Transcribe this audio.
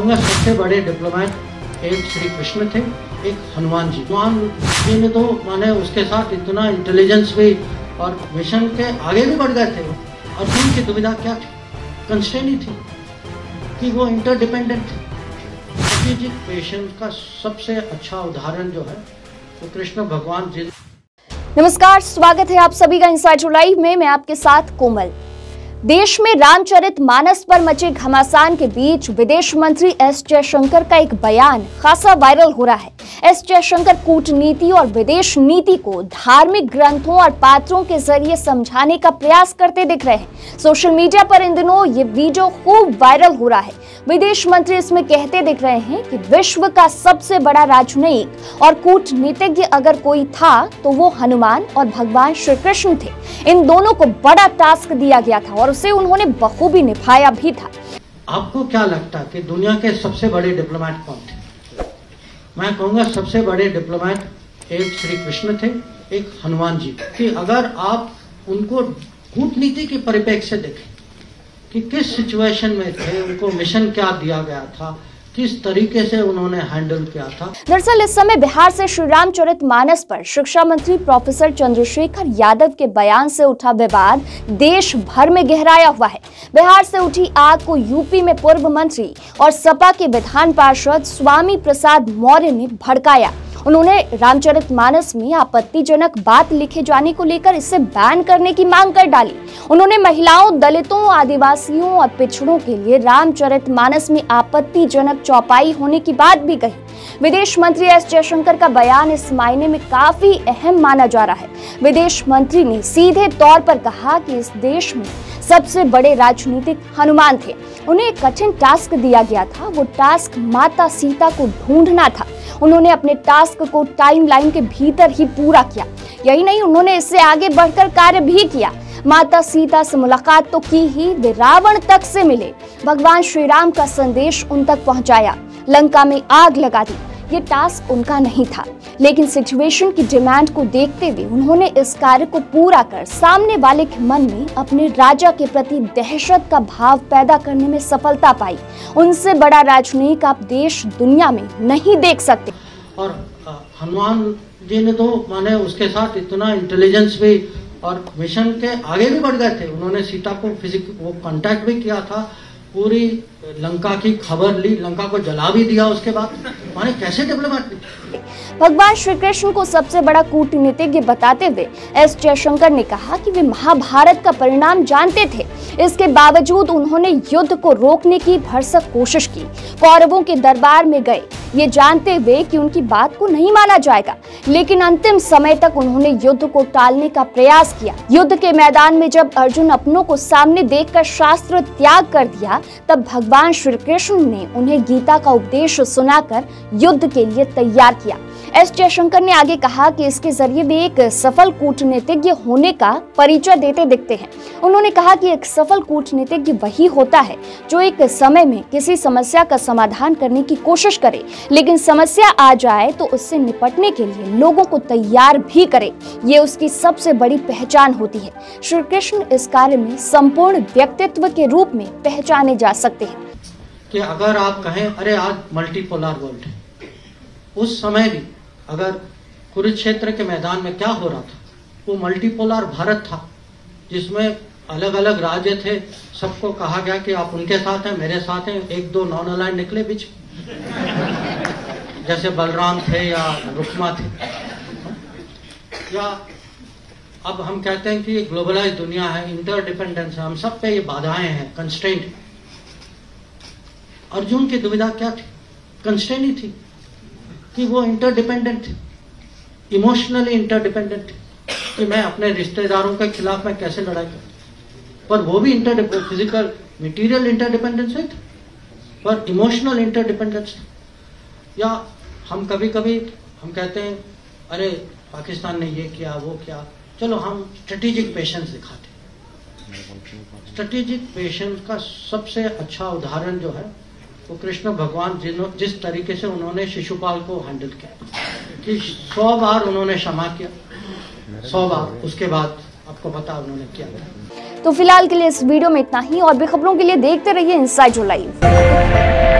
कहूँगा सबसे बड़े डिप्लोमेट एक श्री कृष्ण थे, एक हनुमान जी। हनुमान जी ने तो माने उसके साथ इतना इंटेलिजेंस भी और मिशन के आगे भी बढ़ गए थे। अर्जुन की दुविधा क्या थी? कंस्ट्रेंट ही थी कि वो इंटरडिपेंडेंट थे। स्ट्रेटेजिक पेशेंस का सबसे अच्छा उदाहरण जो है वो कृष्ण भगवान जी। नमस्कार, स्वागत है आप सभी का इनसाइड लाइव में। मैं आपके साथ कोमल। देश में रामचरितमानस पर मचे घमासान के बीच विदेश मंत्री एस जयशंकर का एक बयान खासा वायरल हो रहा है। एस जयशंकर कूटनीति और विदेश नीति को धार्मिक ग्रंथों और पात्रों के जरिए समझाने का प्रयास करते दिख रहे हैं। सोशल मीडिया पर इन दिनों ये वीडियो खूब वायरल हो रहा है। विदेश मंत्री इसमें कहते दिख रहे हैं कि विश्व का सबसे बड़ा राजनयिक और कूटनीतिज्ञ अगर कोई था तो वो हनुमान और भगवान श्री कृष्ण थे। इन दोनों को बड़ा टास्क दिया गया था और उसे उन्होंने बखूबी निभाया भी था। आपको क्या लगता है कि दुनिया के सबसे बड़े डिप्लोमेट कौन थे? मैं कहूँगा सबसे बड़े डिप्लोमेट एक श्री कृष्ण थे, एक हनुमान जी। कि अगर आप उनको कूटनीति के परिप्रेक्ष्य से देखें कि किस सिचुएशन में थे, उनको मिशन क्या दिया गया था, किस तरीके से उन्होंने हैंडल किया था। दरअसल इस समय बिहार से श्री रामचरितमानस पर शिक्षा मंत्री प्रोफेसर चंद्रशेखर यादव के बयान से उठा विवाद देश भर में गहराया हुआ है। बिहार से उठी आग को यूपी में पूर्व मंत्री और सपा के विधान पार्षद स्वामी प्रसाद मौर्य ने भड़काया। उन्होंने रामचरितमानस में आपत्तिजनक बात लिखे जाने को लेकर इसे बैन करने की मांग कर डाली। उन्होंने महिलाओं, दलितों, आदिवासियों और पिछड़ों के लिए रामचरितमानस में आपत्तिजनक चौपाई होने की बात भी कही। विदेश मंत्री एस जयशंकर का बयान इस मायने में काफी अहम माना जा रहा है। विदेश मंत्री ने सीधे तौर पर कहा कि इस देश में सबसे बड़े राजनीतिक हनुमान थे। उन्हें एक कठिन टास्क दिया गया था। वो टास्क माता सीता को ढूंढना था। उन्होंने अपने टास्क को टाइमलाइन के भीतर ही पूरा किया। यही नहीं, उन्होंने इससे आगे बढ़कर कार्य भी किया। माता सीता से मुलाकात तो की ही, वे रावण तक से मिले, भगवान श्री राम का संदेश उन तक पहुंचाया, लंका में आग लगा दी। ये टास्क उनका नहीं था, लेकिन सिचुएशन की डिमांड को देखते हुए उन्होंने इस कार्य को पूरा कर सामने वाले के मन में अपने राजा के प्रति दहशत का भाव पैदा करने में सफलता पाई। उनसे बड़ा राजनयिक आप देश दुनिया में नहीं देख सकते। और हनुमान जी ने तो माने उसके साथ इतना इंटेलिजेंस भी और मिशन के आगे भी बढ़ गए थे। उन्होंने सीता को वो कांटेक्ट भी किया था, पूरी लंका की खबर ली, लंका को जला भी दिया। उसके बाद माने कैसे डिप्लोमेट। भगवान श्री कृष्ण को सबसे बड़ा कूटनीतिज्ञ बताते हुए एस जयशंकर ने कहा कि वे महाभारत का परिणाम जानते थे। इसके बावजूद उन्होंने युद्ध को रोकने की भरसक कोशिश की। कौरवों के दरबार में गए, ये जानते हुए कि उनकी बात को नहीं माना जाएगा, लेकिन अंतिम समय तक उन्होंने युद्ध को टालने का प्रयास किया। युद्ध के मैदान में जब अर्जुन अपनों को सामने देखकर शास्त्र त्याग कर दिया, तब भगवान श्री कृष्ण ने उन्हें गीता का उपदेश सुनाकर युद्ध के लिए तैयार किया। एस जयशंकर ने आगे कहा कि इसके जरिए वे एक सफल कूटनीतिज्ञ होने का परिचय देते दिखते हैं। उन्होंने कहा कि एक सफल कूटनीतिज्ञ वही होता है जो एक समय में किसी समस्या का समाधान करने की कोशिश करे, लेकिन समस्या आ जाए तो उससे निपटने के लिए लोगों को तैयार भी करे। ये उसकी सबसे बड़ी पहचान होती है। श्री कृष्ण इस कार्य में संपूर्ण व्यक्तित्व के रूप में पहचाने जा सकते हैं। कि अगर आप कहें अरे आज मल्टीपोलर वर्ल्ड है, उस समय भी अगर कुरुक्षेत्र के मैदान में क्या हो रहा था, वो मल्टीपोलर भारत था जिसमें अलग अलग राज्य थे। सबको कहा गया कि आप उनके साथ हैं, मेरे साथ हैं। एक दो नॉन अलाइंड निकले बीच, जैसे बलराम थे या रुक्मा थे। या अब हम कहते हैं कि ग्लोबलाइज दुनिया है, इंटरडिपेंडेंस है, हम सब पे ये बाधाएं हैं, कंस्ट्रेंट। अर्जुन की दुविधा क्या थी? कंस्ट्रेंट ही थी कि वो इंटरडिपेंडेंट थे, इमोशनली इंटरडिपेंडेंट थे कि मैं अपने रिश्तेदारों के खिलाफ मैं कैसे लड़ाई करूं। पर वो भी फिजिकल मटेरियल इंटरडिपेंडेंस है, पर इमोशनल इंटरडिपेंडेंस। या हम कभी कभी हम कहते हैं अरे पाकिस्तान ने ये किया वो किया, चलो हम स्ट्रेटेजिक पेशेंस दिखाते। स्ट्रेटेजिक पेशेंस का सबसे अच्छा उदाहरण जो है वो कृष्ण भगवान जिस तरीके से उन्होंने शिशुपाल को हैंडल किया कि 100 बार उन्होंने क्षमा किया, 100 बार। उसके बाद आपको पता उन्होंने क्या किया। तो फिलहाल के लिए इस वीडियो में इतना ही, और भी खबरों के लिए देखते रहिए इनसाइड लाइव।